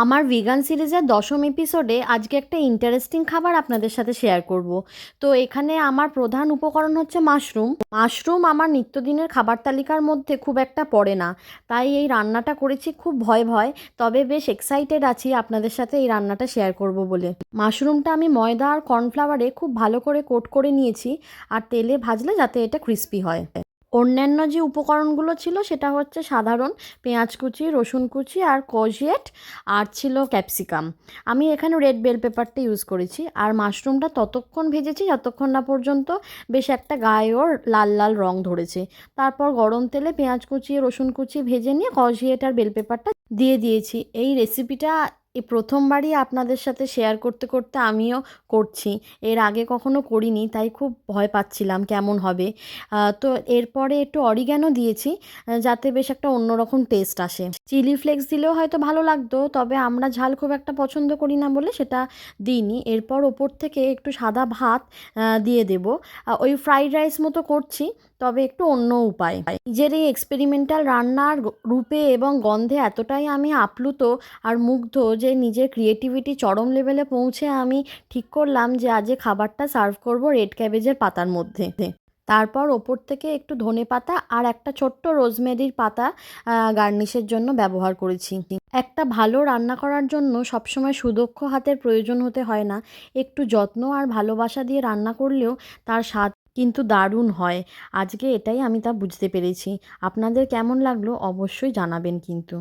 আমার ভিগান সিরিজের ১০ম এপিসোডে আজকে একটা ইন্টারেস্টিং খাবার আপনাদের সাথে শেয়ার করব। তো এখানে আমার প্রধান উপকরণ হচ্ছে মাশরুম। মাশরুম আমার নিত্যদিনের খাবার তালিকার মধ্যে খুব একটা পড়ে না, তাই এই রান্নাটা করেছি খুব ভয় ভয়। তবে বেশ এক্সাইটেড আছি আপনাদের সাথে এই রান্নাটা শেয়ার করব বলে। মাশরুমটা আমি ময়দা আর কর্নফ্লাওয়ারে খুব ভালো করে কোট করে নিয়েছি, আর তেলে ভাজলে যাতে এটা ক্রিস্পি হয়। অন্যান্য যে উপকরণগুলো ছিল সেটা হচ্ছে সাধারণ পেঁয়াজ কুচি, রসুন কুচি আর কোজিয়েট, আর ছিল ক্যাপসিকাম। আমি এখানে রেড বেল পেপারটা ইউজ করেছি। আর মাশরুমটা ততক্ষণ ভেজেছি যতক্ষণ না পর্যন্ত বেশ একটা গায়ে ওর লাল লাল রং ধরেছে। তারপর গরম তেলে পেঁয়াজ কুচি, রসুন কুচি ভেজে নিয়ে কোজিয়েট আর বেল পেপারটা দিয়ে দিয়েছি। এই রেসিপিটা এই প্রথমবারই আপনাদের সাথে শেয়ার করতে করতে আমিও করছি। এর আগে কখনো করিনি, তাই খুব ভয় পাচ্ছিলাম কেমন হবে। তো এরপরে একটু অরিগ্যানো দিয়েছি, যাতে বেশ একটা অন্যরকম টেস্ট আসে। চিলি ফ্লেক্স দিলেও হয়তো ভালো লাগতো, তবে আমরা ঝাল খুব একটা পছন্দ করি না বলে সেটা দিইনি। এরপর ওপর থেকে একটু সাদা ভাত দিয়ে দেবো। ওই ফ্রাইড রাইস মতো করছি, তবে একটু অন্য উপায়। নিজের এই এক্সপেরিমেন্টাল রান্নার রূপে এবং গন্ধে এতটাই আমি আপ্লুত আর মুগ্ধ যে নিজের ক্রিয়েটিভিটি চরম লেভেলে পৌঁছে আমি ঠিক করলাম যে আজ খাবারটা সার্ভ করব রেড ক্যাবেজের পাতার মধ্যে। তারপর ওপর থেকে একটু ধনেপাতা আর একটা ছোট্ট রোজমেরির পাতা গার্নিশের জন্য ব্যবহার করেছি। একটা ভালো রান্না করার জন্য সবসময় সুদক্ষ হাতের প্রয়োজন হতে হয় না। একটু যত্ন আর ভালোবাসা দিয়ে রান্না করলেও তার স্বাদ কিন্তু দারুণ হয়। আজকে এটাই আমি তা বুঝতে পেরেছি। আপনাদের কেমন লাগলো অবশ্যই জানাবেন কিন্তু।